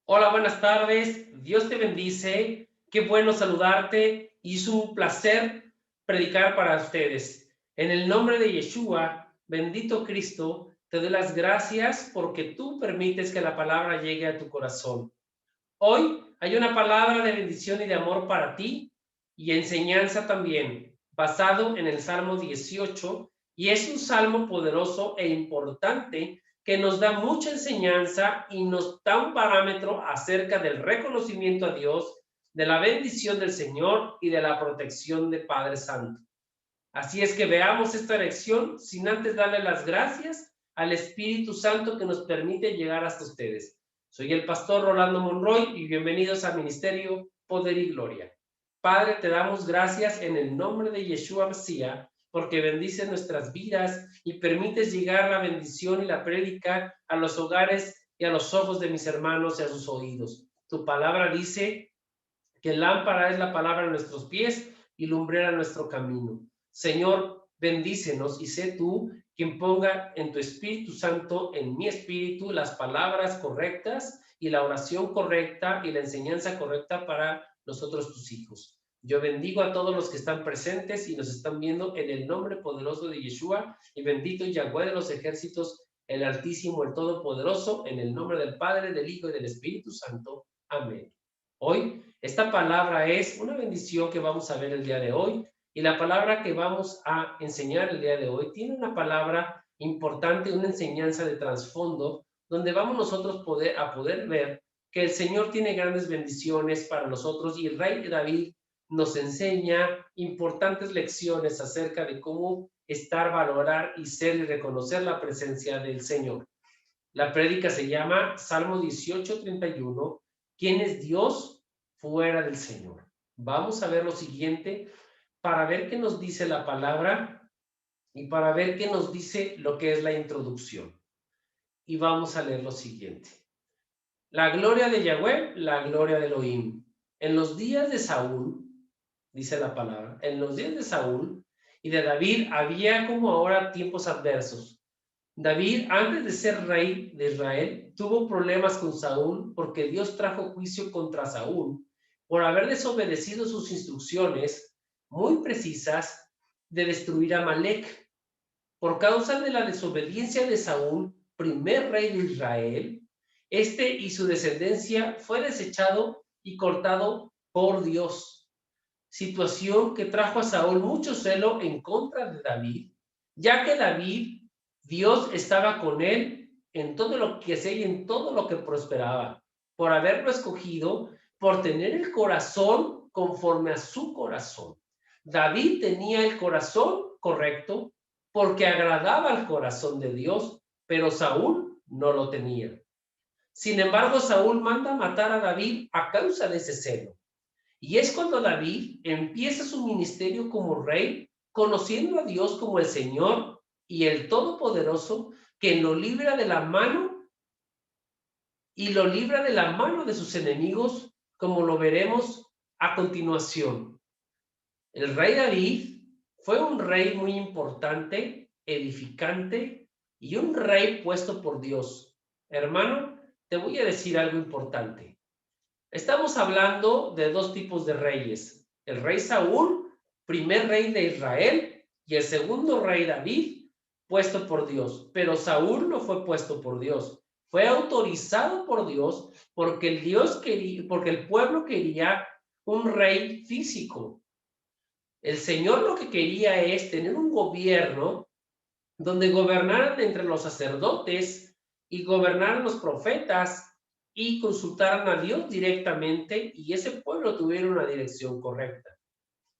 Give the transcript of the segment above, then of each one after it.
Hola, buenas tardes. Dios te bendice. Qué bueno saludarte y es un placer predicar para ustedes. En el nombre de Yeshua, bendito Cristo, te doy las gracias porque tú permites que la palabra llegue a tu corazón. Hoy hay una palabra de bendición y de amor para ti y enseñanza también, basado en el Salmo 18, y es un salmo poderoso e importante que nos da mucha enseñanza y nos da un parámetro acerca del reconocimiento a Dios, de la bendición del Señor y de la protección de Padre Santo. Así es que veamos esta lección sin antes darle las gracias al Espíritu Santo que nos permite llegar hasta ustedes. Soy el pastor Rolando Monroy y bienvenidos a Ministerio Poder y Gloria. Padre, te damos gracias en el nombre de Yeshua Mesías porque bendices nuestras vidas y permites llegar la bendición y la prédica a los hogares y a los ojos de mis hermanos y a sus oídos. Tu palabra dice que lámpara es la palabra a nuestros pies y lumbrera nuestro camino. Señor, bendícenos y sé tú quien ponga en tu Espíritu Santo, en mi espíritu, las palabras correctas y la oración correcta y la enseñanza correcta para nosotros tus hijos. Yo bendigo a todos los que están presentes y nos están viendo en el nombre poderoso de Yeshua y bendito Yahweh de los ejércitos, el Altísimo, el Todopoderoso, en el nombre del Padre, del Hijo y del Espíritu Santo. Amén. Hoy, esta palabra es una bendición que vamos a ver el día de hoy y la palabra que vamos a enseñar el día de hoy tiene una palabra importante, una enseñanza de trasfondo, donde vamos nosotros a poder ver que el Señor tiene grandes bendiciones para nosotros y el rey David nos enseña importantes lecciones acerca de cómo estar, valorar y ser y reconocer la presencia del Señor. La prédica se llama Salmo 18:31. ¿Quién es Dios fuera del Señor? Vamos a ver lo siguiente para ver qué nos dice la palabra y para ver qué nos dice lo que es la introducción. Y vamos a leer lo siguiente. La gloria de Yahweh, la gloria de Elohim. En los días de Saúl, dice la palabra, en los días de Saúl y de David había como ahora tiempos adversos. David, antes de ser rey de Israel, tuvo problemas con Saúl porque Dios trajo juicio contra Saúl por haber desobedecido sus instrucciones muy precisas de destruir a Amalek. Por causa de la desobediencia de Saúl, primer rey de Israel, este y su descendencia fue desechado y cortado por Dios. Situación que trajo a Saúl mucho celo en contra de David, ya que David, Dios estaba con él en todo lo que hacía y en todo lo que prosperaba, por haberlo escogido, por tener el corazón conforme a su corazón. David tenía el corazón correcto porque agradaba al corazón de Dios, pero Saúl no lo tenía. Sin embargo, Saúl manda matar a David a causa de ese celo. Y es cuando David empieza su ministerio como rey, conociendo a Dios como el Señor y el Todopoderoso, que lo libra de la mano y lo libra de la mano de sus enemigos, como lo veremos a continuación. El rey David fue un rey muy importante, edificante y un rey puesto por Dios. Hermano, te voy a decir algo importante. Estamos hablando de dos tipos de reyes. El rey Saúl, primer rey de Israel, y el segundo rey David, puesto por Dios. Pero Saúl no fue puesto por Dios. Fue autorizado por Dios porque porque el pueblo quería un rey físico. El Señor lo que quería es tener un gobierno donde gobernaran entre los sacerdotes y gobernaran los profetas y consultaran a Dios directamente y ese pueblo tuviera una dirección correcta.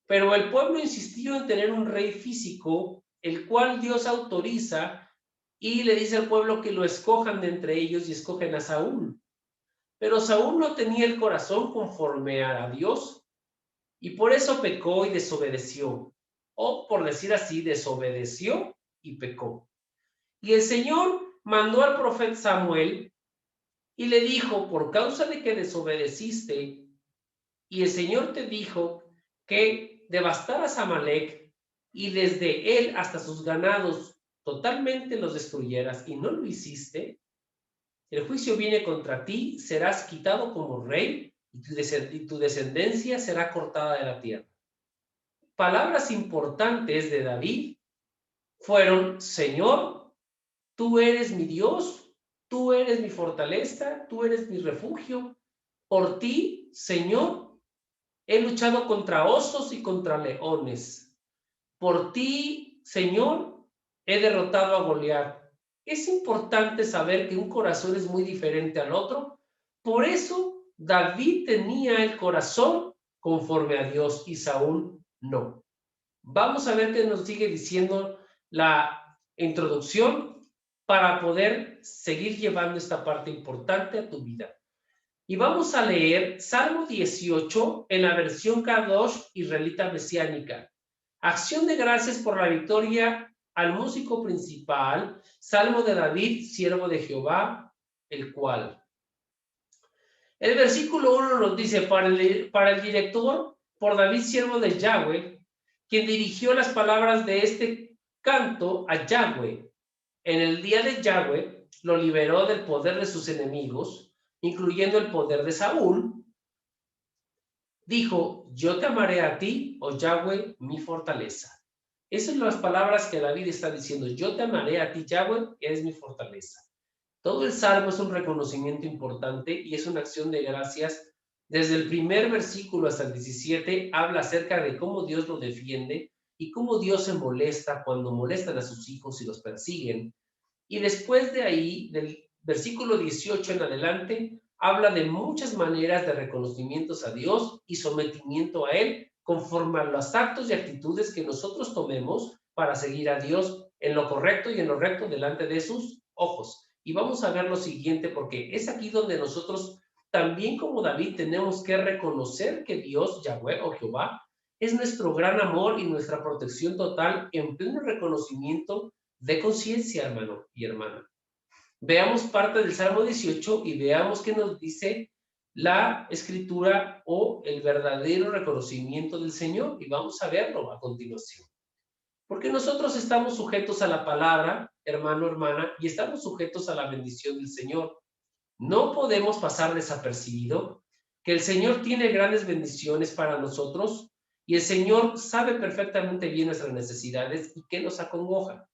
Pero el pueblo insistió en tener un rey físico, el cual Dios autoriza y le dice al pueblo que lo escojan de entre ellos y escogen a Saúl. Pero Saúl no tenía el corazón conforme a Dios y por eso pecó y desobedeció. O por decir así, desobedeció y pecó. Y el Señor mandó al profeta Samuel y le dijo, por causa de que desobedeciste, y el Señor te dijo que devastaras a Amalek y desde él hasta sus ganados totalmente los destruyeras y no lo hiciste, El juicio viene contra ti, serás quitado como rey y tu descendencia será cortada de la tierra. Palabras importantes de David fueron: Señor, tú eres mi Dios, tú eres mi fortaleza, tú eres mi refugio. Por ti, Señor, he luchado contra osos y contra leones. Por ti, Señor, he derrotado a Goliat. Es importante saber que un corazón es muy diferente al otro. Por eso David tenía el corazón conforme a Dios y Saúl no. Vamos a ver qué nos sigue diciendo la introducción para poder seguir llevando esta parte importante a tu vida. Y vamos a leer Salmo 18 en la versión Kadosh israelita mesiánica. Acción de gracias por la victoria al músico principal, Salmo de David, siervo de Jehová, el cual. El versículo 1 nos dice: para el director, por David, siervo de Yahweh, quien dirigió las palabras de este canto a Yahweh. En el día de Yahweh lo liberó del poder de sus enemigos, incluyendo el poder de Saúl. Dijo: yo te amaré a ti, oh Yahweh, mi fortaleza. Esas son las palabras que David está diciendo: yo te amaré a ti, Yahweh, que eres mi fortaleza. Todo el salmo es un reconocimiento importante y es una acción de gracias. Desde el primer versículo hasta el 17 habla acerca de cómo Dios lo defiende y cómo Dios se molesta cuando molestan a sus hijos y los persiguen. Y después de ahí, del versículo 18 en adelante, habla de muchas maneras de reconocimientos a Dios y sometimiento a Él, conforme a los actos y actitudes que nosotros tomemos para seguir a Dios en lo correcto y en lo recto delante de sus ojos. Y vamos a ver lo siguiente, porque es aquí donde nosotros también, como David, tenemos que reconocer que Dios, Yahweh o Jehová, es nuestro gran amor y nuestra protección total en pleno reconocimiento de conciencia, hermano y hermana. Veamos parte del Salmo 18 y veamos qué nos dice la escritura o el verdadero reconocimiento del Señor, y vamos a verlo a continuación. Porque nosotros estamos sujetos a la palabra, hermano, hermana, y estamos sujetos a la bendición del Señor. No podemos pasar desapercibido que el Señor tiene grandes bendiciones para nosotros y el Señor sabe perfectamente bien nuestras necesidades y qué nos acongoja.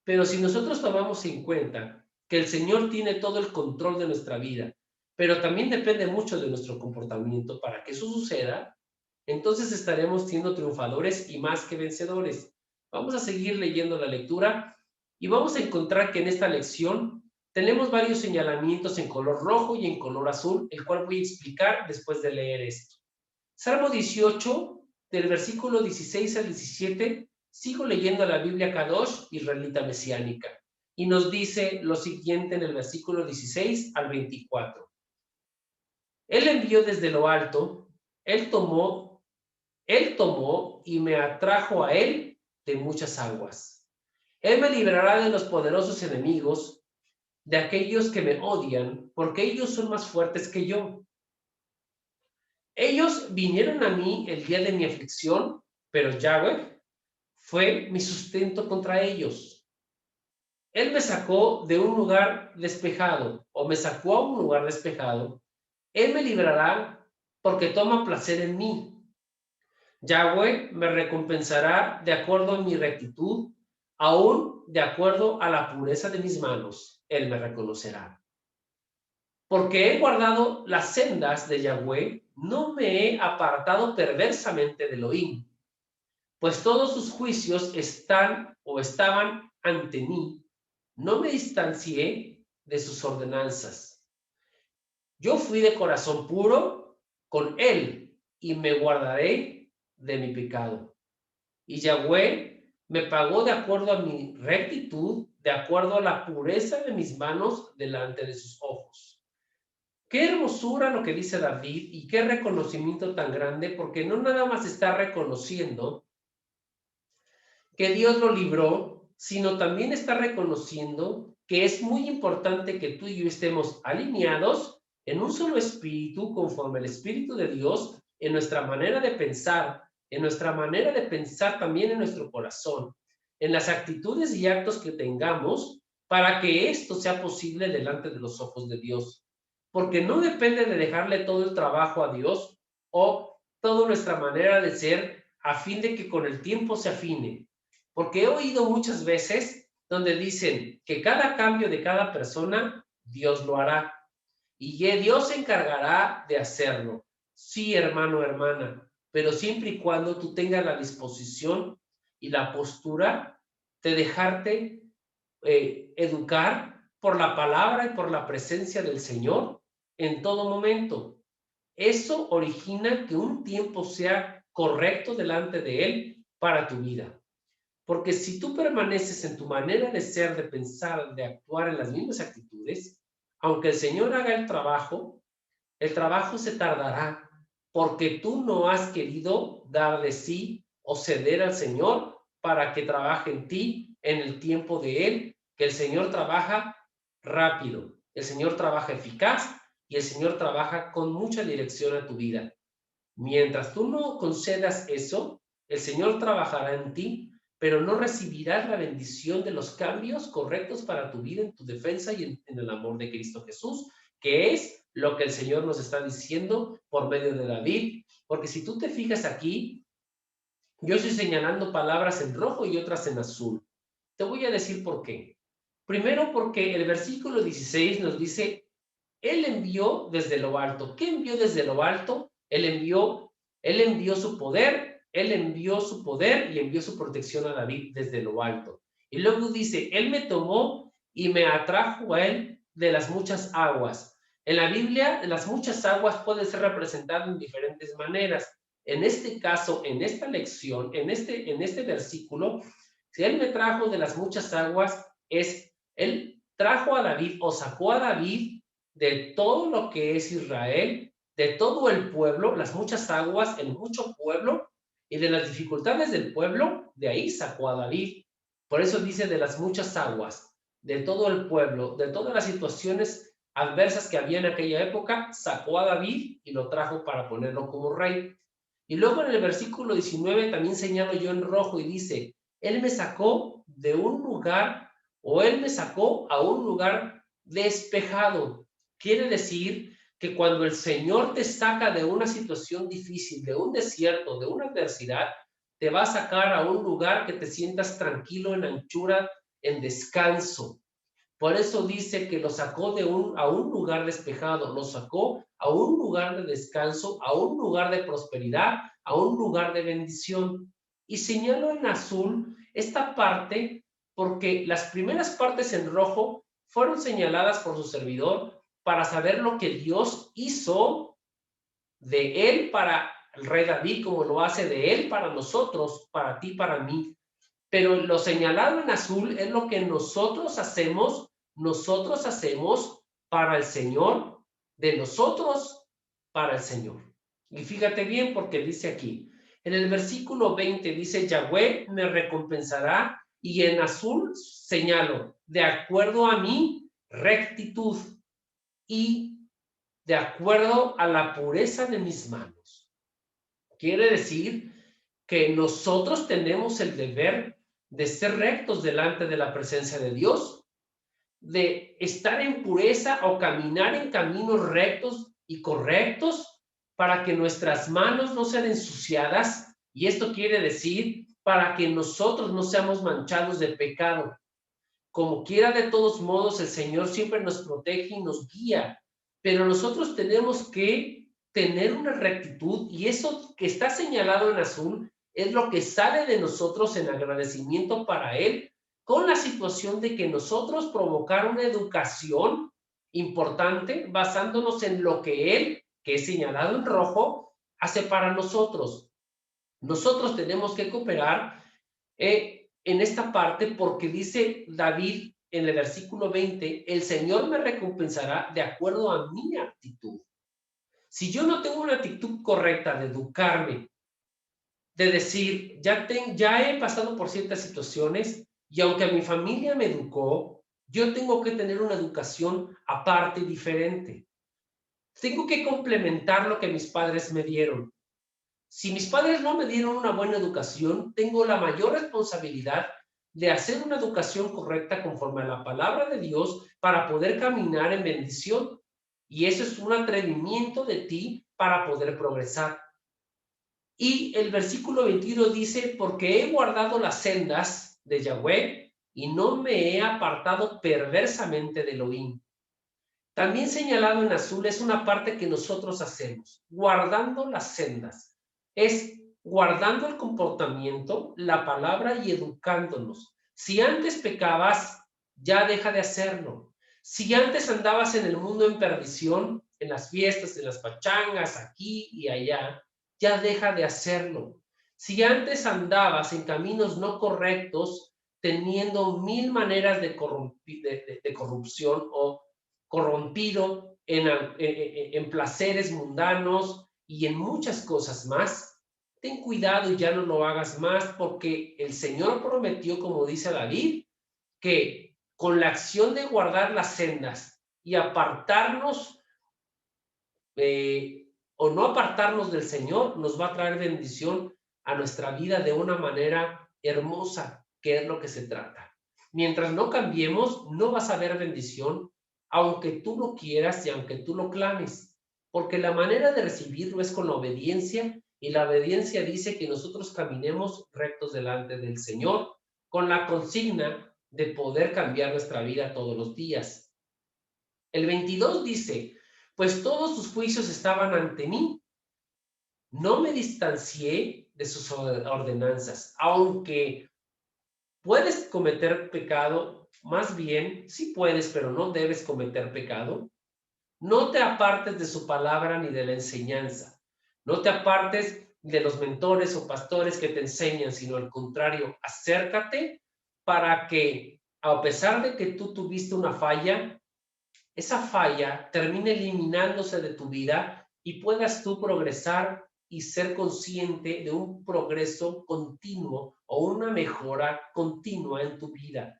Pero si nosotros tomamos en cuenta que el Señor tiene todo el control de nuestra vida, pero también depende mucho de nuestro comportamiento para que eso suceda, entonces estaremos siendo triunfadores y más que vencedores. Vamos a seguir leyendo la lectura y vamos a encontrar que en esta lección tenemos varios señalamientos en color rojo y en color azul, el cual voy a explicar después de leer esto. Salmo 18, del versículo 16 al 17, sigo leyendo la Biblia Kadosh israelita mesiánica, y nos dice lo siguiente en el versículo 16 al 24. Él envió desde lo alto, él tomó y me atrajo a él de muchas aguas. Él me librará de los poderosos enemigos, de aquellos que me odian, porque ellos son más fuertes que yo. Ellos vinieron a mí el día de mi aflicción, pero Yahweh fue mi sustento contra ellos. Él me sacó de un lugar despejado, o me sacó a un lugar despejado. Él me librará porque toma placer en mí. Yahweh me recompensará de acuerdo a mi rectitud, aún de acuerdo a la pureza de mis manos. Él me reconocerá. Porque he guardado las sendas de Yahweh, no me he apartado perversamente de Elohim, pues todos sus juicios están o estaban ante mí. No me distancié de sus ordenanzas. Yo fui de corazón puro con él y me guardaré de mi pecado. Y Yahweh me pagó de acuerdo a mi rectitud, de acuerdo a la pureza de mis manos delante de sus ojos. Qué hermosura lo que dice David y qué reconocimiento tan grande, porque no nada más está reconociendo que Dios lo libró, sino también está reconociendo que es muy importante que tú y yo estemos alineados en un solo espíritu, conforme al Espíritu de Dios, en nuestra manera de pensar, también en nuestro corazón, en las actitudes y actos que tengamos, para que esto sea posible delante de los ojos de Dios. Porque no depende de dejarle todo el trabajo a Dios o toda nuestra manera de ser a fin de que con el tiempo se afine. Porque he oído muchas veces donde dicen que cada cambio de cada persona, Dios lo hará. Y Dios se encargará de hacerlo. Sí, hermano, hermana, pero siempre y cuando tú tengas la disposición y la postura de dejarte educar por la palabra y por la presencia del Señor en todo momento. Eso origina que un tiempo sea correcto delante de Él para tu vida. Porque si tú permaneces en tu manera de ser, de pensar, de actuar en las mismas actitudes, aunque el Señor haga el trabajo se tardará porque tú no has querido dar de sí o ceder al Señor para que trabaje en ti en el tiempo de Él, que el Señor trabaja rápido, el Señor trabaja eficaz y el Señor trabaja con mucha dirección a tu vida. Mientras tú no concedas eso, el Señor trabajará en ti, pero no recibirás la bendición de los cambios correctos para tu vida en tu defensa y en el amor de Cristo Jesús, que es lo que el Señor nos está diciendo por medio de David. Porque si tú te fijas aquí, yo estoy señalando palabras en rojo y otras en azul. Te voy a decir por qué. Primero, porque el versículo 16 nos dice, Él envió desde lo alto. ¿Qué envió desde lo alto? Él envió su poder, Él envió su poder y envió su protección a David desde lo alto. Y luego dice, Él me tomó y me atrajo a Él de las muchas aguas. En la Biblia, las muchas aguas pueden ser representadas en diferentes maneras. En este caso, en esta lección, en este versículo, si Él me trajo de las muchas aguas, Él trajo a David o sacó a David de todo lo que es Israel, de todo el pueblo, las muchas aguas, el mucho pueblo, y de las dificultades del pueblo, de ahí sacó a David. Por eso dice de las muchas aguas, de todo el pueblo, de todas las situaciones adversas que había en aquella época, sacó a David y lo trajo para ponerlo como rey. Y luego en el versículo 19 también señalo yo en rojo y dice, Él me sacó de un lugar, o Él me sacó a un lugar despejado. Quiere decir que cuando el Señor te saca de una situación difícil, de un desierto, de una adversidad, te va a sacar a un lugar que te sientas tranquilo, en anchura, en descanso. Por eso dice que lo sacó a un lugar despejado, lo sacó a un lugar de descanso, a un lugar de prosperidad, a un lugar de bendición. Y señalo en azul esta parte porque las primeras partes en rojo fueron señaladas por su servidor para saber lo que Dios hizo de él para el rey David, como lo hace de él para nosotros, para ti, para mí. Pero lo señalado en azul es lo que nosotros hacemos para el Señor, de nosotros para el Señor. Y fíjate bien porque dice aquí, en el versículo 20 dice, Yahweh me recompensará y en azul señalo, de acuerdo a mi rectitud y de acuerdo a la pureza de mis manos. Quiere decir que nosotros tenemos el deber de ser rectos delante de la presencia de Dios, de estar en pureza o caminar en caminos rectos y correctos para que nuestras manos no sean ensuciadas. Y esto quiere decir para que nosotros no seamos manchados de pecado. Como quiera, de todos modos, el Señor siempre nos protege y nos guía, pero nosotros tenemos que tener una rectitud y eso que está señalado en azul es lo que sale de nosotros en agradecimiento para Él, con la situación de que nosotros provocar una educación importante basándonos en lo que Él, que es señalado en rojo, hace para nosotros. Nosotros tenemos que cooperar en esta parte porque dice David en el versículo 20, el Señor me recompensará de acuerdo a mi actitud. Si yo no tengo una actitud correcta de educarme, de decir, ya he pasado por ciertas situaciones y aunque mi familia me educó, yo tengo que tener una educación aparte, diferente. Tengo que complementar lo que mis padres me dieron. Si mis padres no me dieron una buena educación, tengo la mayor responsabilidad de hacer una educación correcta conforme a la palabra de Dios para poder caminar en bendición. Y eso es un atrevimiento de ti para poder progresar. Y el versículo 21 dice, porque he guardado las sendas de Yahweh y no me he apartado perversamente de Elohim. También señalado en azul es una parte que nosotros hacemos, guardando las sendas. Es guardando el comportamiento, la palabra y educándonos. Si antes pecabas, ya deja de hacerlo. Si antes andabas en el mundo en perdición, en las fiestas, en las pachangas, aquí y allá, ya deja de hacerlo. Si antes andabas en caminos no correctos, teniendo mil maneras de corrupción o corrompido en placeres mundanos y en muchas cosas más, ten cuidado y ya no lo hagas más, porque el Señor prometió, como dice David, que con la acción de guardar las sendas y apartarnos o no apartarnos del Señor, nos va a traer bendición a nuestra vida de una manera hermosa, que es lo que se trata. Mientras no cambiemos, no vas a ver bendición, aunque tú lo quieras y aunque tú lo clames, porque la manera de recibirlo es con la obediencia, y la obediencia dice que nosotros caminemos rectos delante del Señor, con la consigna de poder cambiar nuestra vida todos los días. El 22 dice, pues todos sus juicios estaban ante mí. No me distancié de sus ordenanzas, aunque puedes cometer pecado, más bien, sí puedes, pero no debes cometer pecado. No te apartes de su palabra ni de la enseñanza. No te apartes de los mentores o pastores que te enseñan, sino al contrario, acércate para que, a pesar de que tú tuviste una falla, esa falla termine eliminándose de tu vida y puedas tú progresar y ser consciente de un progreso continuo o una mejora continua en tu vida.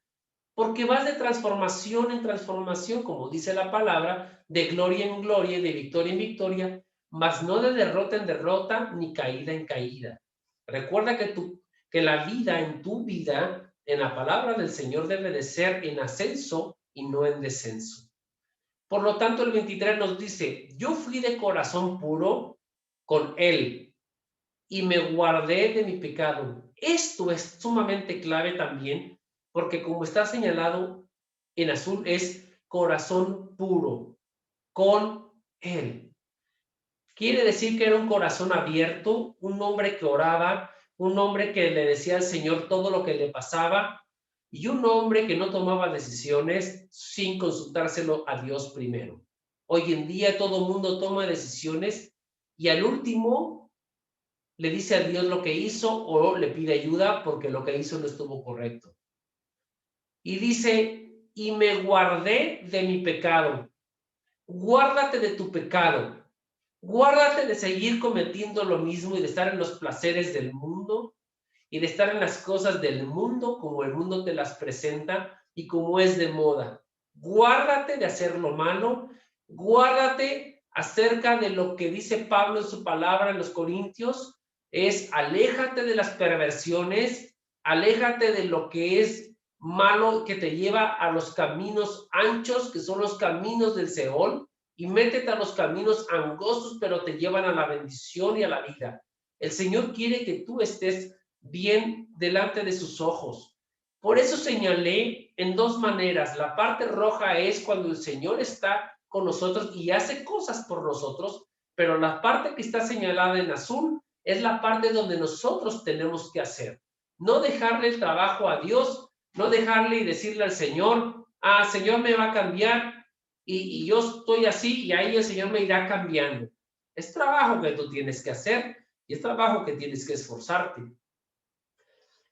Porque vas de transformación en transformación, como dice la palabra, de gloria en gloria y de victoria en victoria, mas no de derrota en derrota ni caída en caída. Recuerda que la vida en tu vida, en la palabra del Señor, debe de ser en ascenso y no en descenso. Por lo tanto, el 23 nos dice, yo fui de corazón puro con él y me guardé de mi pecado. Esto es sumamente clave también, porque como está señalado en azul, es corazón puro con él. Quiere decir que era un corazón abierto, un hombre que oraba, un hombre que le decía al Señor todo lo que le pasaba y un hombre que no tomaba decisiones sin consultárselo a Dios primero. Hoy en día todo el mundo toma decisiones y al último le dice a Dios lo que hizo o le pide ayuda porque lo que hizo no estuvo correcto. Y dice, y me guardé de mi pecado. Guárdate de tu pecado. Guárdate de seguir cometiendo lo mismo y de estar en los placeres del mundo y de estar en las cosas del mundo como el mundo te las presenta y como es de moda. Guárdate de hacer lo malo. Guárdate acerca de lo que dice Pablo en su palabra en los Corintios. Es aléjate de las perversiones, aléjate de lo que es malo que te lleva a los caminos anchos, que son los caminos del Seol, y métete a los caminos angostos, pero te llevan a la bendición y a la vida. El Señor quiere que tú estés bien delante de sus ojos. Por eso señalé en dos maneras. La parte roja es cuando el Señor está con nosotros y hace cosas por nosotros, pero la parte que está señalada en azul es la parte donde nosotros tenemos que hacer. No dejarle el trabajo a Dios, no dejarle y decirle al Señor, Señor me va a cambiar, y yo estoy así y ahí el Señor me irá cambiando. Es trabajo que tú tienes que hacer y es trabajo que tienes que esforzarte.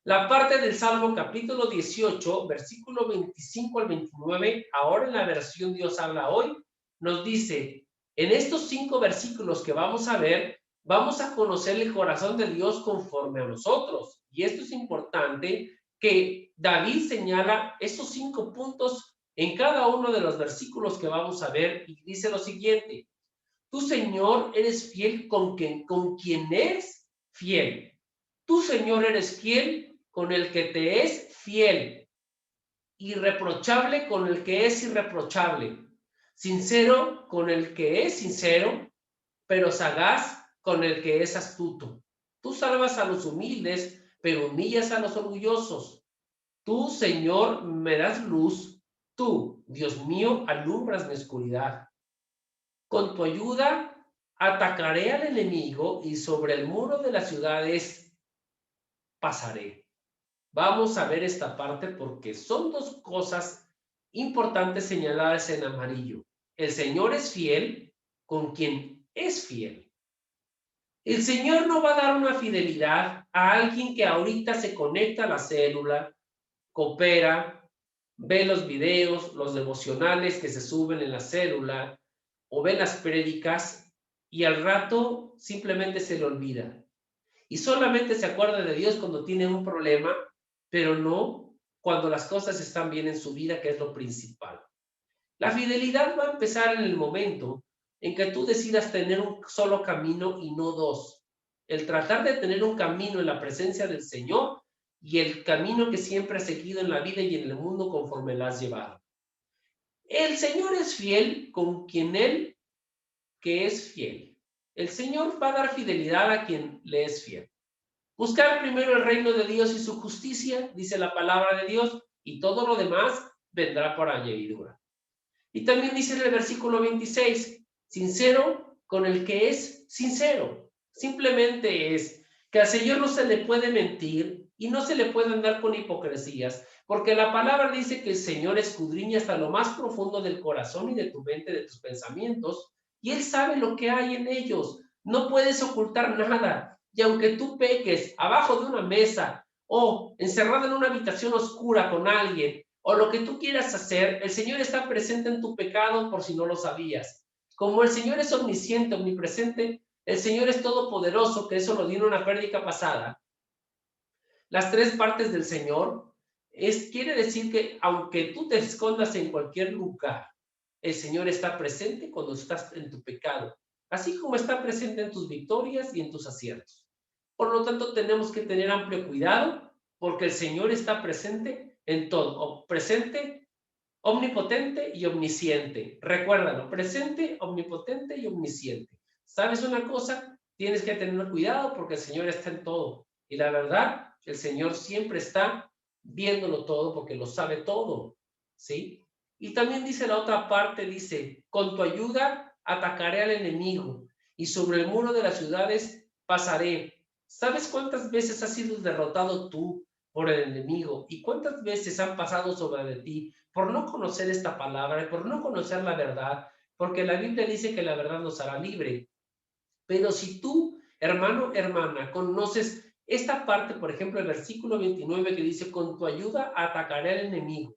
La parte del Salmo capítulo 18, versículo 25 al 29, ahora en la versión Dios habla hoy, nos dice, en estos 5 versículos que vamos a ver, vamos a conocer el corazón de Dios conforme a nosotros. Y esto es importante que David señala estos 5 puntos en cada uno de los versículos que vamos a ver y dice lo siguiente, tú Señor eres fiel con quien es fiel. Tú Señor eres fiel con el que te es fiel, irreprochable con el que es irreprochable, sincero con el que es sincero, pero sagaz con el que es astuto. Tú salvas a los humildes, pero humillas a los orgullosos. Tú, Señor, me das luz. Tú, Dios mío, alumbras mi oscuridad. Con tu ayuda atacaré al enemigo y sobre el muro de las ciudades pasaré. Vamos a ver esta parte porque son dos cosas importantes señaladas en amarillo. El Señor es fiel con quien es fiel. El Señor no va a dar una fidelidad a alguien que ahorita se conecta a la célula, coopera, ve los videos, los devocionales que se suben en la célula o ve las prédicas y al rato simplemente se le olvida. Y solamente se acuerda de Dios cuando tiene un problema, pero no cuando las cosas están bien en su vida, que es lo principal. La fidelidad va a empezar en el momento en que tú decidas tener un solo camino y no dos. El tratar de tener un camino en la presencia del Señor y el camino que siempre has seguido en la vida y en el mundo conforme la has llevado. El Señor es fiel con quien Él que es fiel. El Señor va a dar fidelidad a quien le es fiel. Buscar primero el reino de Dios y su justicia, dice la palabra de Dios, y todo lo demás vendrá por añadidura. Y también dice en el versículo 26, sincero con el que es sincero. Simplemente es que al Señor no se le puede mentir y no se le puede andar con hipocresías, porque la palabra dice que el Señor escudriña hasta lo más profundo del corazón y de tu mente, de tus pensamientos, y Él sabe lo que hay en ellos. No puedes ocultar nada. Y aunque tú peques abajo de una mesa o encerrado en una habitación oscura con alguien, o lo que tú quieras hacer, el Señor está presente en tu pecado por si no lo sabías. Como el Señor es omnisciente, omnipresente, el Señor es todopoderoso, que eso lo dio en una prédica pasada. Las tres partes del Señor quiere decir que aunque tú te escondas en cualquier lugar, el Señor está presente cuando estás en tu pecado, así como está presente en tus victorias y en tus aciertos. Por lo tanto, tenemos que tener amplio cuidado porque el Señor está presente en todo, presente, omnipotente y omnisciente. Recuérdalo, presente, omnipotente y omnisciente. ¿Sabes una cosa? Tienes que tener cuidado porque el Señor está en todo. Y la verdad, el Señor siempre está viéndolo todo porque lo sabe todo. ¿Sí? Y también dice la otra parte, dice, con tu ayuda atacaré al enemigo y sobre el muro de las ciudades pasaré. ¿Sabes cuántas veces has sido derrotado tú por el enemigo y cuántas veces han pasado sobre ti por no conocer esta palabra, por no conocer la verdad? Porque la Biblia dice que la verdad nos hará libre. Pero si tú, hermano, hermana, conoces esta parte, por ejemplo, el versículo 29 que dice, con tu ayuda atacaré al enemigo,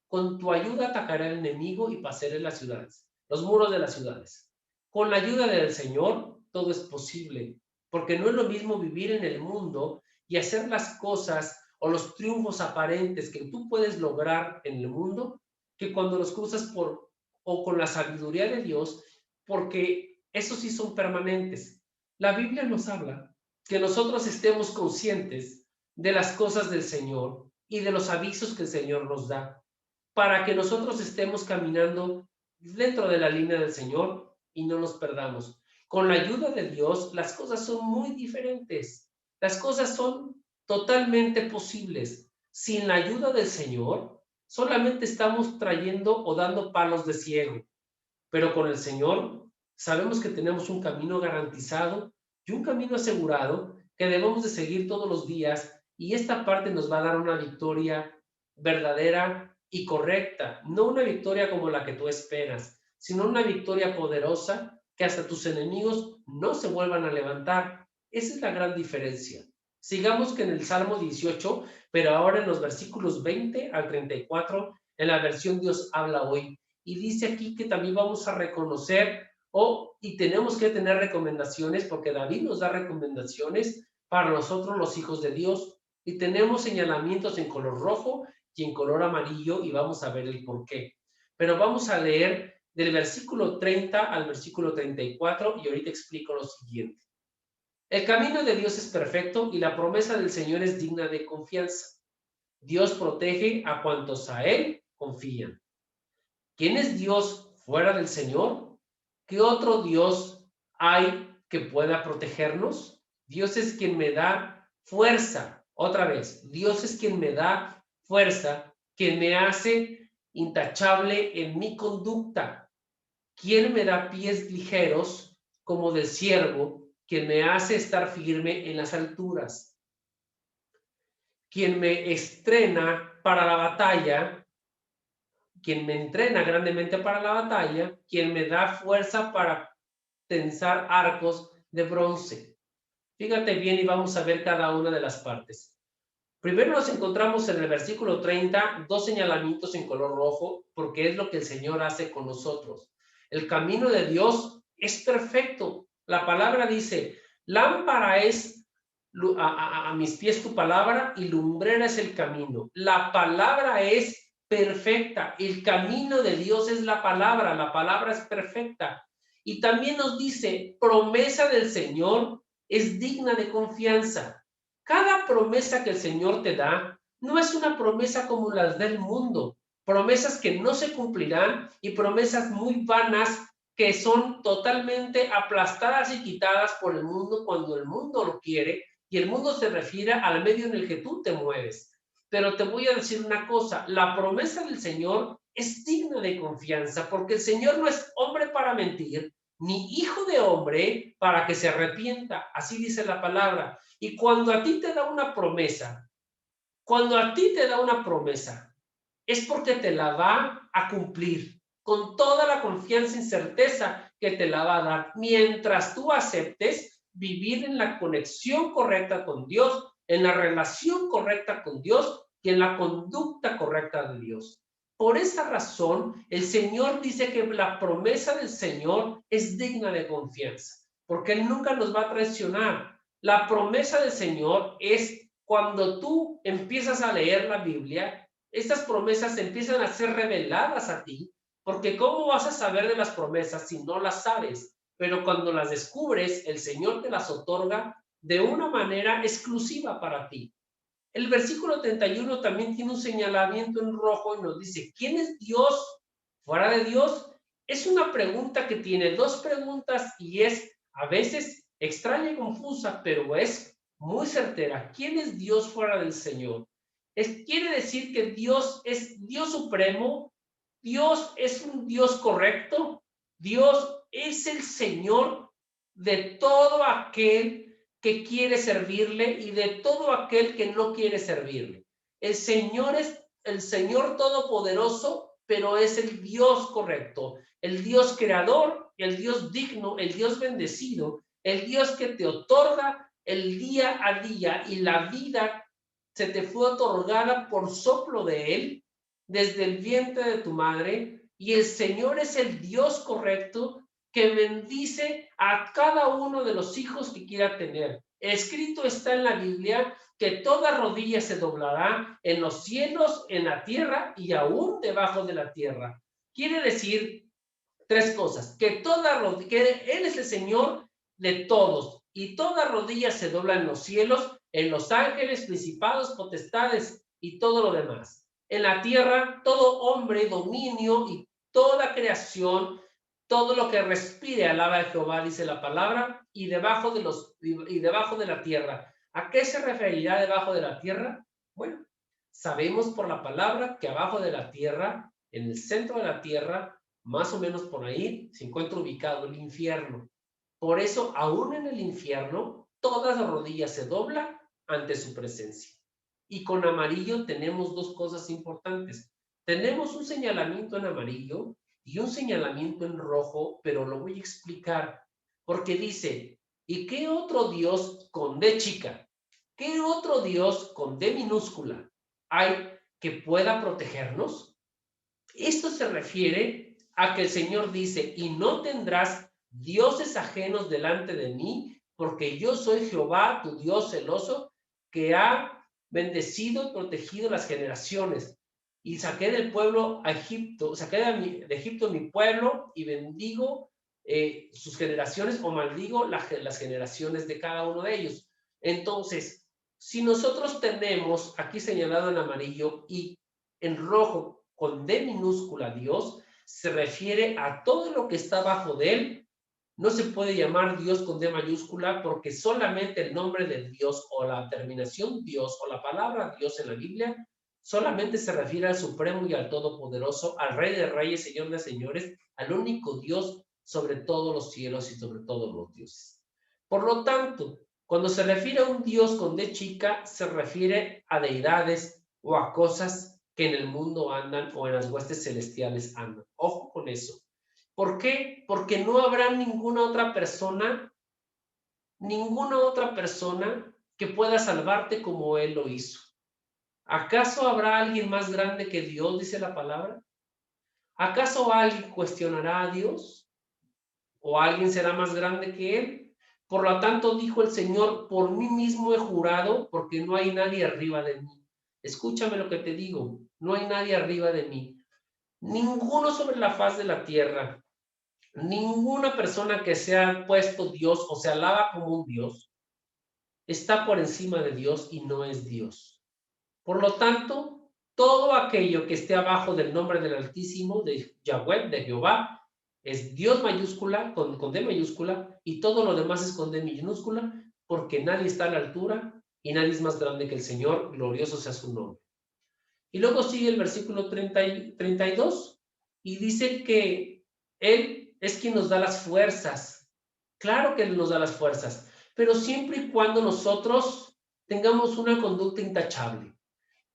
con tu ayuda atacaré al enemigo y pasaré las ciudades, los muros de las ciudades. Con la ayuda del Señor, todo es posible, porque no es lo mismo vivir en el mundo y hacer las cosas o los triunfos aparentes que tú puedes lograr en el mundo, que cuando los cruzas por o con la sabiduría de Dios, porque esos sí son permanentes. La Biblia nos habla que nosotros estemos conscientes de las cosas del Señor y de los avisos que el Señor nos da, para que nosotros estemos caminando dentro de la línea del Señor y no nos perdamos. Con la ayuda de Dios, las cosas son muy diferentes. Las cosas son totalmente posibles. Sin la ayuda del Señor, solamente estamos trayendo o dando palos de ciego. Pero con el Señor, sabemos que tenemos un camino garantizado y un camino asegurado que debemos de seguir todos los días, y esta parte nos va a dar una victoria verdadera y correcta, no una victoria como la que tú esperas, sino una victoria poderosa que hasta tus enemigos no se vuelvan a levantar. Esa es la gran diferencia. Sigamos que en el Salmo 18, pero ahora en los versículos 20 al 34, en la versión Dios habla hoy. Y dice aquí que también vamos a reconocer y tenemos que tener recomendaciones, porque David nos da recomendaciones para nosotros los hijos de Dios, y tenemos señalamientos en color rojo y en color amarillo, y vamos a ver el por qué. Pero vamos a leer del versículo 30 al versículo 34 y ahorita explico lo siguiente. El camino de Dios es perfecto y la promesa del Señor es digna de confianza. Dios protege a cuantos a Él confían. ¿Quién es Dios fuera del Señor? ¿Qué otro Dios hay que pueda protegernos? Dios es quien me da fuerza. Otra vez, Dios es quien me da fuerza, quien me hace intachable en mi conducta. ¿Quién me da pies ligeros como del ciervo, quien me hace estar firme en las alturas? Quien me estrena para la batalla, quien me entrena grandemente para la batalla, quien me da fuerza para tensar arcos de bronce. Fíjate bien y vamos a ver cada una de las partes. Primero nos encontramos en el versículo 30, dos señalamientos en color rojo, porque es lo que el Señor hace con nosotros. El camino de Dios es perfecto. La palabra dice, lámpara es a mis pies tu palabra y lumbrera es el camino. La palabra es perfecta. El camino de Dios es la palabra es perfecta. Y también nos dice, promesa del Señor es digna de confianza. Cada promesa que el Señor te da no es una promesa como las del mundo, promesas que no se cumplirán y promesas muy vanas que son totalmente aplastadas y quitadas por el mundo cuando el mundo lo quiere, y el mundo se refiere al medio en el que tú te mueves. Pero te voy a decir una cosa, la promesa del Señor es digna de confianza, porque el Señor no es hombre para mentir, ni hijo de hombre para que se arrepienta. Así dice la palabra. Y cuando a ti te da una promesa, cuando a ti te da una promesa, es porque te la va a cumplir con toda la confianza y certeza que te la va a dar, mientras tú aceptes vivir en la conexión correcta con Dios, en la relación correcta con Dios y en la conducta correcta de Dios. Por esa razón, el Señor dice que la promesa del Señor es digna de confianza, porque Él nunca nos va a traicionar. La promesa del Señor es cuando tú empiezas a leer la Biblia, estas promesas empiezan a ser reveladas a ti, porque ¿cómo vas a saber de las promesas si no las sabes? Pero cuando las descubres, el Señor te las otorga de una manera exclusiva para ti. El versículo 31 también tiene un señalamiento en rojo y nos dice, ¿quién es Dios fuera de Dios? Es una pregunta que tiene dos preguntas y es a veces extraña y confusa, pero es muy certera. ¿Quién es Dios fuera del Señor? Quiere decir que Dios es Dios supremo, Dios es un Dios correcto, Dios es el Señor de todo aquel que quiere servirle y de todo aquel que no quiere servirle. El Señor es el Señor todopoderoso, pero es el Dios correcto, el Dios creador, el Dios digno, el Dios bendecido, el Dios que te otorga el día a día y la vida se te fue otorgada por soplo de Él desde el vientre de tu madre, y el Señor es el Dios correcto que bendice a cada uno de los hijos que quiera tener. Escrito está en la Biblia que toda rodilla se doblará en los cielos, en la tierra y aún debajo de la tierra. Quiere decir tres cosas, que que Él es el Señor de todos y toda rodilla se dobla en los cielos, en los ángeles, principados, potestades y todo lo demás. En la tierra, todo hombre, dominio y toda creación, todo lo que respire alaba a Jehová, dice la palabra, y debajo de la tierra. ¿A qué se referirá debajo de la tierra? Bueno, sabemos por la palabra que abajo de la tierra, en el centro de la tierra, más o menos por ahí, se encuentra ubicado el infierno. Por eso, aún en el infierno, todas las rodillas se doblan ante su presencia. Y con amarillo tenemos dos cosas importantes. Tenemos un señalamiento en amarillo y un señalamiento en rojo, pero lo voy a explicar, porque dice, ¿y qué otro Dios con D chica? ¿Qué otro Dios con D minúscula hay que pueda protegernos? Esto se refiere a que el Señor dice, y no tendrás dioses ajenos delante de mí, porque yo soy Jehová, tu Dios celoso, que ha bendecido y protegido las generaciones. Y saqué del pueblo a Egipto, saqué de Egipto mi pueblo y bendigo sus generaciones o maldigo las generaciones de cada uno de ellos. Entonces, Si nosotros tenemos aquí señalado en amarillo y en rojo con D minúscula Dios, se refiere a todo lo que está bajo de él. No se puede llamar Dios con D mayúscula porque solamente el nombre de Dios o la terminación Dios o la palabra Dios en la Biblia solamente se refiere al Supremo y al Todopoderoso, al Rey de Reyes, Señor de Señores, al único Dios sobre todos los cielos y sobre todos los dioses. Por lo tanto, cuando se refiere a un Dios con D chica, se refiere a deidades o a cosas que en el mundo andan o en las huestes celestiales andan. Ojo con eso. ¿Por qué? Porque no habrá ninguna otra persona que pueda salvarte como Él lo hizo. ¿Acaso habrá alguien más grande que Dios, dice la palabra? ¿Acaso alguien cuestionará a Dios? ¿O alguien será más grande que Él? Por lo tanto, dijo el Señor, por mí mismo he jurado, porque no hay nadie arriba de mí. Escúchame lo que te digo, no hay nadie arriba de mí. Ninguno sobre la faz de la tierra, ninguna persona que se ha puesto Dios o se alaba como un Dios, está por encima de Dios y no es Dios. Por lo tanto, todo aquello que esté abajo del nombre del Altísimo, de Yahweh, de Jehová, es Dios mayúscula, con D mayúscula, y todo lo demás es con D minúscula, porque nadie está a la altura y nadie es más grande que el Señor, glorioso sea su nombre. Y luego sigue el versículo 32 y dice que Él es quien nos da las fuerzas. Claro que Él nos da las fuerzas, pero siempre y cuando nosotros tengamos una conducta intachable.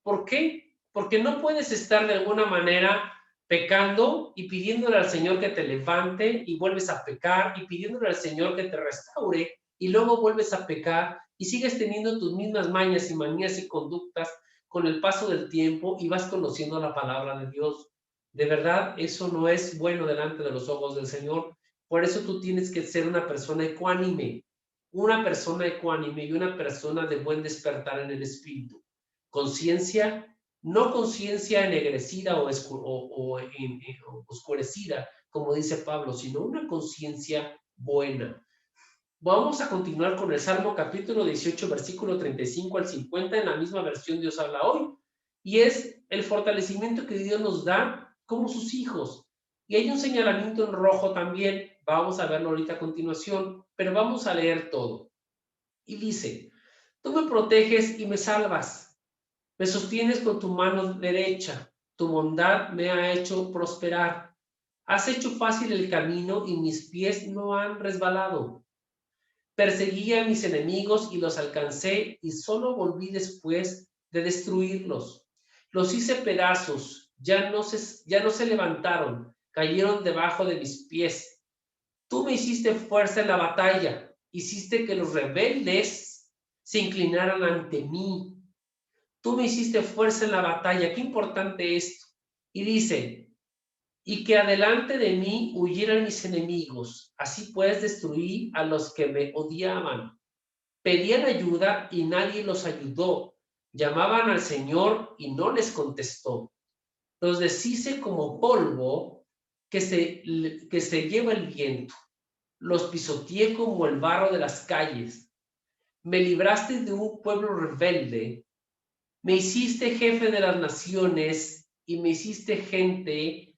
¿Por qué? Porque no puedes estar de alguna manera pecando y pidiéndole al Señor que te levante y vuelves a pecar y pidiéndole al Señor que te restaure y luego vuelves a pecar y sigues teniendo tus mismas mañas y manías y conductas con el paso del tiempo y vas conociendo la palabra de Dios. De verdad, eso no es bueno delante de los ojos del Señor. Por eso tú tienes que ser una persona ecuánime y una persona de buen despertar en el espíritu. Conciencia, no conciencia ennegrecida o oscurecida, como dice Pablo, sino una conciencia buena. Vamos a continuar con el Salmo capítulo 18, versículo 35 al 50, en la misma versión Dios habla hoy, y es el fortalecimiento que Dios nos da como sus hijos. Y hay un señalamiento en rojo también, vamos a verlo ahorita a continuación, pero vamos a leer todo. Y dice, tú me proteges y me salvas, me sostienes con tu mano derecha, tu bondad me ha hecho prosperar. Has hecho fácil el camino y mis pies no han resbalado. Perseguí a mis enemigos y los alcancé y solo volví después de destruirlos. Los hice pedazos, ya no se levantaron, cayeron debajo de mis pies. Tú me hiciste fuerza en la batalla, hiciste que los rebeldes se inclinaran ante mí. Tú me hiciste fuerza en la batalla. Qué importante esto. Y dice, y que adelante de mí huyeran mis enemigos. Así pues destruí a los que me odiaban. Pedían ayuda y nadie los ayudó. Llamaban al Señor y no les contestó. Los deshice como polvo que se lleva el viento. Los pisoteé como el barro de las calles. Me libraste de un pueblo rebelde. Me hiciste jefe de las naciones y me hiciste gente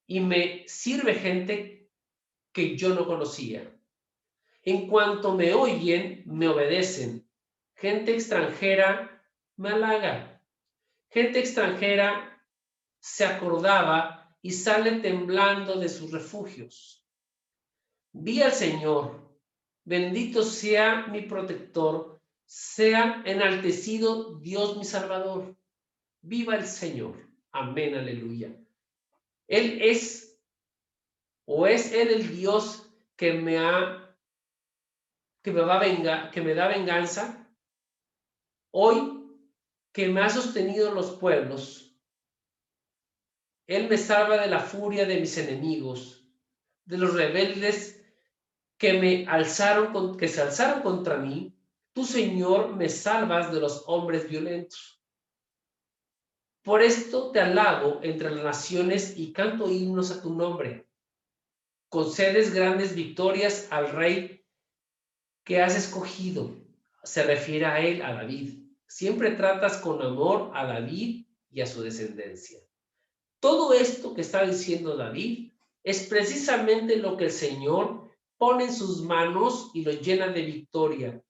y me sirve gente que yo no conocía. En cuanto me oyen, me obedecen. Gente extranjera me halaga. Gente extranjera se acordaba y sale temblando de sus refugios. Vi al Señor, bendito sea mi protector, sea enaltecido Dios mi Salvador. Viva el Señor. Amén, aleluya. Él es, o es Él el Dios que que me da venganza. Hoy que me ha sostenido los pueblos, Él me salva de la furia de mis enemigos, de los rebeldes que se alzaron contra mí. Tú, Señor, me salvas de los hombres violentos. Por esto te alabo entre las naciones y canto himnos a tu nombre. Concedes grandes victorias al rey que has escogido. Se refiere a él, a David. Siempre tratas con amor a David y a su descendencia. Todo esto que está diciendo David es precisamente lo que el Señor pone en sus manos y lo llena de victoria.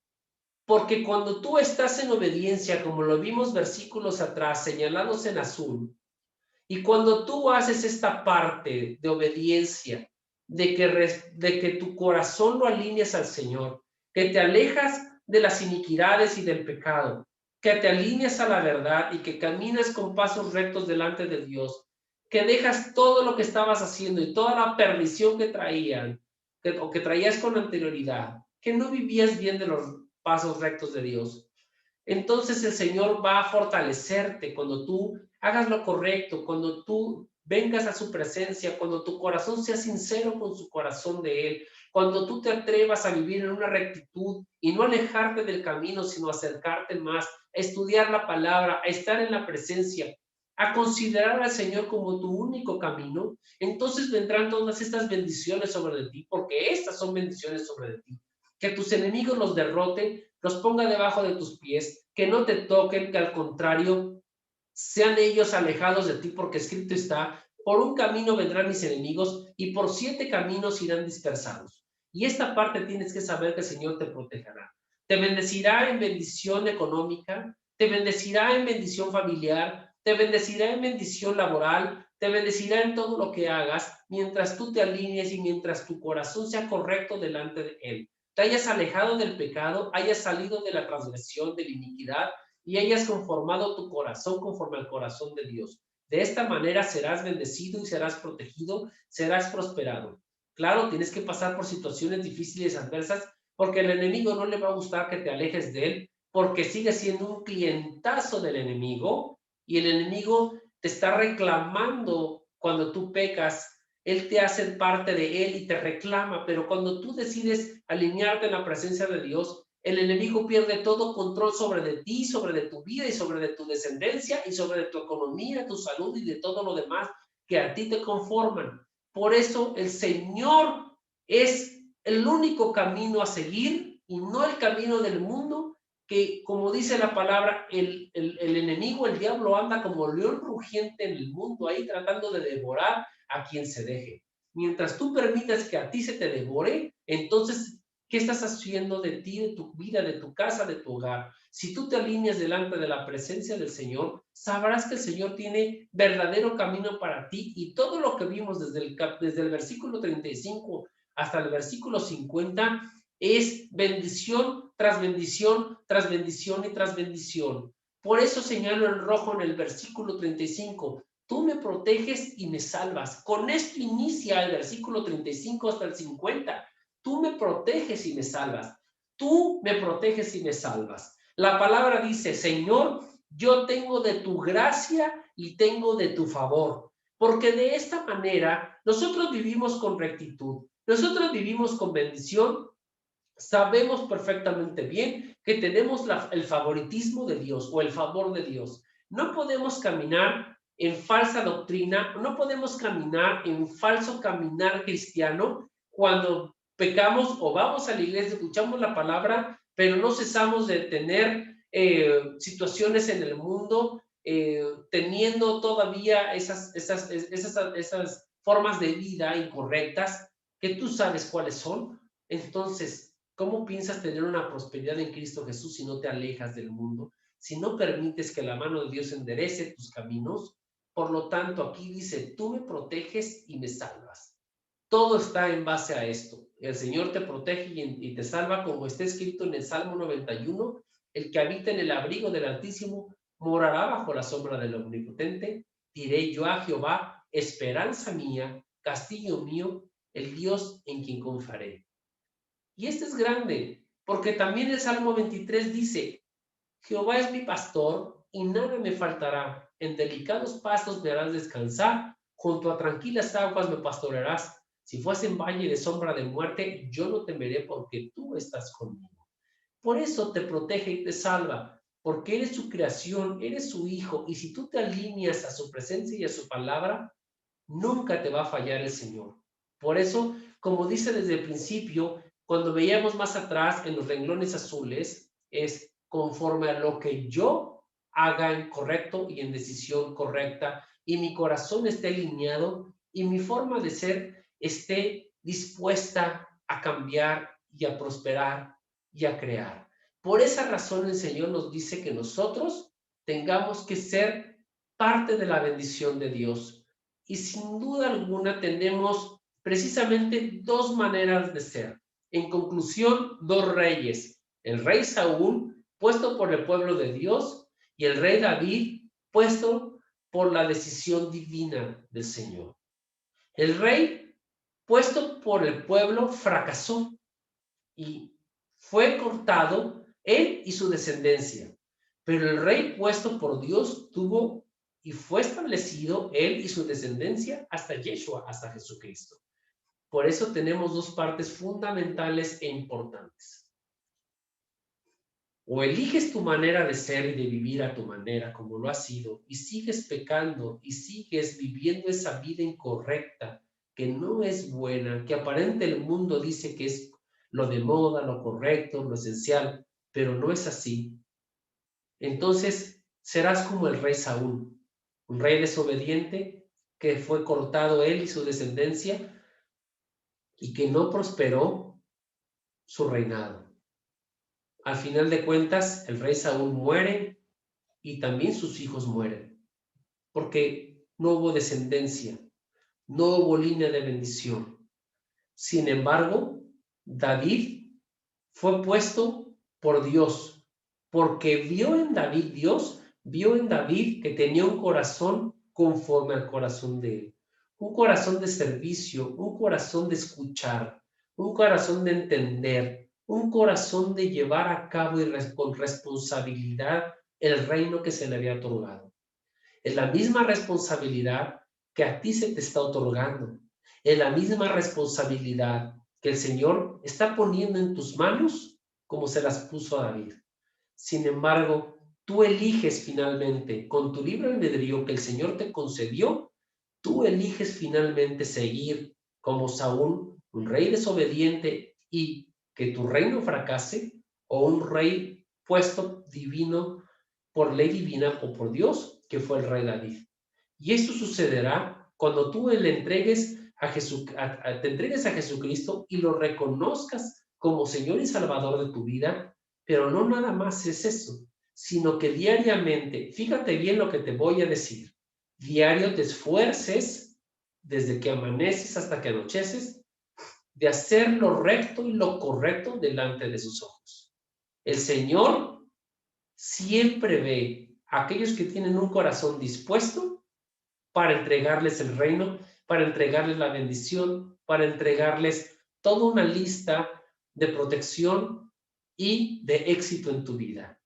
Porque cuando tú estás en obediencia, como lo vimos versículos atrás, señalados en azul, y cuando tú haces esta parte de obediencia, de que tu corazón lo alineas al Señor, que te alejas de las iniquidades y del pecado, que te alineas a la verdad y que caminas con pasos rectos delante de Dios, que dejas todo lo que estabas haciendo y toda la perdición que traían, o que traías con anterioridad, que no vivías bien de los pasos rectos de Dios. Entonces el Señor va a fortalecerte cuando tú hagas lo correcto, cuando tú vengas a su presencia, cuando tu corazón sea sincero con su corazón de Él, cuando tú te atrevas a vivir en una rectitud y no alejarte del camino, sino acercarte más, a estudiar la palabra, a estar en la presencia, a considerar al Señor como tu único camino, entonces vendrán todas estas bendiciones sobre de ti, porque estas son bendiciones sobre de ti. Que tus enemigos los derroten, los ponga debajo de tus pies, que no te toquen, que al contrario sean ellos alejados de ti, porque escrito está, por un camino vendrán mis enemigos y por 7 caminos irán dispersados. Y esta parte tienes que saber que el Señor te protegerá. Te bendecirá en bendición económica, te bendecirá en bendición familiar, te bendecirá en bendición laboral, te bendecirá en todo lo que hagas, mientras tú te alinees y mientras tu corazón sea correcto delante de Él. Te hayas alejado del pecado, hayas salido de la transgresión, de la iniquidad, y hayas conformado tu corazón conforme al corazón de Dios. De esta manera serás bendecido y serás protegido, serás prosperado. Claro, tienes que pasar por situaciones difíciles, adversas, porque el enemigo no le va a gustar que te alejes de él, porque sigue siendo un clientazo del enemigo y el enemigo te está reclamando cuando tú pecas. Él te hace parte de él y te reclama, pero cuando tú decides alinearte en la presencia de Dios, el enemigo pierde todo control sobre de ti, sobre de tu vida y sobre de tu descendencia y sobre de tu economía, tu salud y de todo lo demás que a ti te conforman. Por eso el Señor es el único camino a seguir y no el camino del mundo, que como dice la palabra, el enemigo, el diablo anda como león rugiente en el mundo ahí tratando de devorar a quien se deje. Mientras tú permitas que a ti se te devore, entonces ¿qué estás haciendo de ti, de tu vida, de tu casa, de tu hogar? Si tú te alineas delante de la presencia del Señor, sabrás que el Señor tiene verdadero camino para ti y todo lo que vimos desde el versículo 35 hasta el versículo 50 es bendición tras bendición, tras bendición y tras bendición. Por eso señalo en rojo en el versículo 35. Tú me proteges y me salvas. Con esto inicia el versículo 35 hasta el 50. Tú me proteges y me salvas. Tú me proteges y me salvas. La palabra dice, Señor, yo tengo de tu gracia y tengo de tu favor. Porque de esta manera nosotros vivimos con rectitud, nosotros vivimos con bendición. Sabemos perfectamente bien que tenemos el favoritismo de Dios o el favor de Dios. No podemos caminar en falsa doctrina, no podemos caminar en falso caminar cristiano cuando pecamos o vamos a la iglesia, escuchamos la palabra, pero no cesamos de tener situaciones en el mundo, teniendo todavía esas formas de vida incorrectas que tú sabes cuáles son. Entonces, ¿cómo piensas tener una prosperidad en Cristo Jesús si no te alejas del mundo? Si no permites que la mano de Dios enderece tus caminos. Por lo tanto, aquí dice, tú me proteges y me salvas. Todo está en base a esto. El Señor te protege y te salva, como está escrito en el Salmo 91. El que habita en el abrigo del Altísimo morará bajo la sombra del Omnipotente. Diré yo a Jehová, esperanza mía, castillo mío, el Dios en quien confiaré. Y este es grande, porque también el Salmo 23 dice, Jehová es mi pastor y nada me faltará. En delicados pastos me harás descansar, junto a tranquilas aguas me pastorearás. Si fuese en valle de sombra de muerte, yo no temeré porque tú estás conmigo. Por eso te protege y te salva, porque eres su creación, eres su hijo, y si tú te alineas a su presencia y a su palabra, nunca te va a fallar el Señor. Por eso, como dice desde el principio, cuando veíamos más atrás en los renglones azules, es conforme a lo que yo haga en correcto y en decisión correcta, y mi corazón esté alineado y mi forma de ser esté dispuesta a cambiar y a prosperar y a crear. Por esa razón el Señor nos dice que nosotros tengamos que ser parte de la bendición de Dios. Y sin duda alguna tenemos precisamente dos maneras de ser. En conclusión, dos reyes. El rey Saúl, puesto por el pueblo de Dios, y el rey David, puesto por la decisión divina del Señor. El rey, puesto por el pueblo, fracasó y fue cortado él y su descendencia. Pero el rey puesto por Dios tuvo y fue establecido él y su descendencia hasta Yeshua, hasta Jesucristo. Por eso tenemos dos partes fundamentales e importantes. O eliges tu manera de ser y de vivir a tu manera como lo has sido y sigues pecando y sigues viviendo esa vida incorrecta que no es buena, que aparente el mundo dice que es lo de moda, lo correcto, lo esencial, pero no es así. Entonces serás como el rey Saúl, un rey desobediente que fue cortado él y su descendencia y que no prosperó su reinado. Al final de cuentas, el rey Saúl muere y también sus hijos mueren, porque no hubo descendencia, no hubo línea de bendición. Sin embargo, David fue puesto por Dios, porque vio en David que tenía un corazón conforme al corazón de él, un corazón de servicio, un corazón de escuchar, un corazón de entender, un corazón de llevar a cabo y con responsabilidad el reino que se le había otorgado. Es la misma responsabilidad que a ti se te está otorgando. Es la misma responsabilidad que el Señor está poniendo en tus manos como se las puso a David. Sin embargo, tú eliges finalmente, con tu libre albedrío que el Señor te concedió, tú eliges finalmente seguir como Saúl, un rey desobediente y que tu reino fracase, o un rey puesto divino por ley divina o por Dios, que fue el rey David. Y esto sucederá cuando tú le entregues te entregues a Jesucristo y lo reconozcas como Señor y Salvador de tu vida, pero no nada más es eso, sino que diariamente, fíjate bien lo que te voy a decir, diario te esfuerces desde que amaneces hasta que anocheces de hacer lo recto y lo correcto delante de sus ojos. El Señor siempre ve a aquellos que tienen un corazón dispuesto para entregarles el reino, para entregarles la bendición, para entregarles toda una lista de protección y de éxito en tu vida.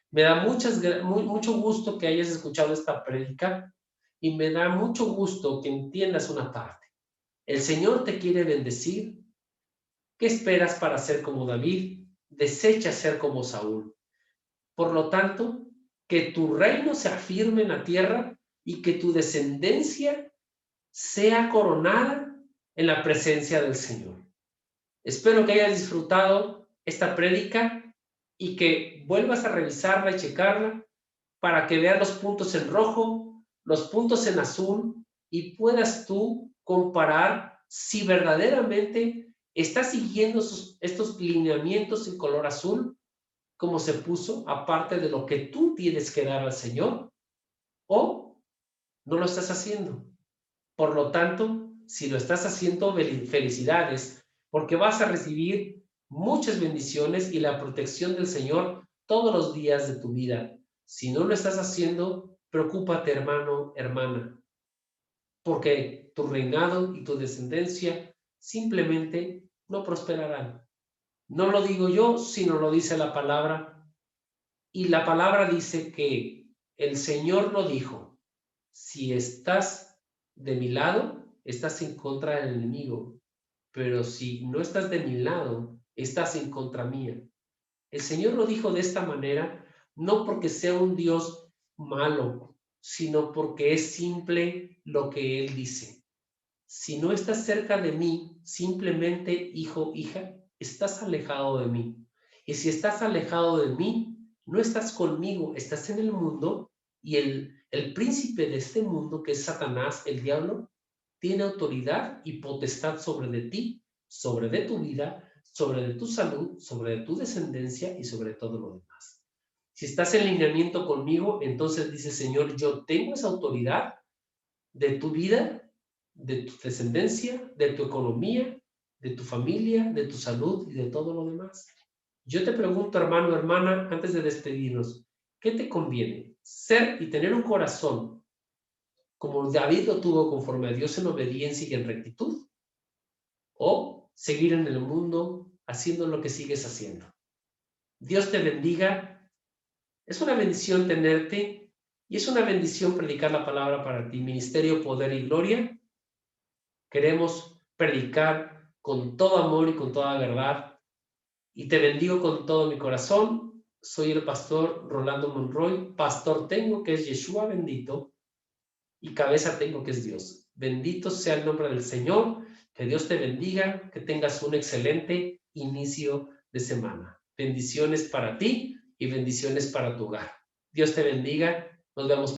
Me da mucho gusto que hayas escuchado esta prédica y me da mucho gusto que entiendas una parte. El Señor te quiere bendecir. ¿Qué esperas para ser como David? Desecha ser como Saúl. Por lo tanto, que tu reino se afirme en la tierra y que tu descendencia sea coronada en la presencia del Señor. Espero que hayas disfrutado esta prédica y que vuelvas a revisarla y checarla para que veas los puntos en rojo, los puntos en azul y puedas tú comparar si verdaderamente estás siguiendo estos lineamientos en color azul como se puso, aparte de lo que tú tienes que dar al Señor, o no lo estás haciendo. Por lo tanto, si lo estás haciendo, felicidades, porque vas a recibir muchas bendiciones y la protección del Señor todos los días de tu vida. Si no lo estás haciendo, preocúpate, hermano, hermana, porque tu reinado y tu descendencia simplemente no prosperarán. No lo digo yo, sino lo dice la palabra. Y la palabra dice que el Señor lo dijo: si estás de mi lado, estás en contra del enemigo, pero si no estás de mi lado, estás en contra mía. El Señor lo dijo de esta manera, no porque sea un Dios malo, sino porque es simple lo que Él dice. Si no estás cerca de mí, simplemente, hijo, hija, estás alejado de mí. Y si estás alejado de mí, no estás conmigo, estás en el mundo y el príncipe de este mundo, que es Satanás, el diablo, tiene autoridad y potestad sobre de ti, sobre de tu vida, sobre de tu salud, sobre de tu descendencia y sobre todo lo demás. Si estás en lineamiento conmigo, entonces dice, Señor, yo tengo esa autoridad de tu vida, de tu descendencia, de tu economía, de tu familia, de tu salud y de todo lo demás. Yo te pregunto, hermano, hermana, antes de despedirnos, ¿qué te conviene? Ser y tener un corazón como David lo tuvo conforme a Dios en obediencia y en rectitud, o seguir en el mundo haciendo lo que sigues haciendo. Dios te bendiga. Es una bendición tenerte y es una bendición predicar la palabra para ti. Ministerio, Poder y Gloria. Queremos predicar con todo amor y con toda verdad. Y te bendigo con todo mi corazón. Soy el pastor Rolando Monroy. Pastor tengo, que es Yeshua bendito, y cabeza tengo, que es Dios. Bendito sea el nombre del Señor. Que Dios te bendiga, que tengas un excelente inicio de semana. Bendiciones para ti y bendiciones para tu hogar. Dios te bendiga. Nos vemos.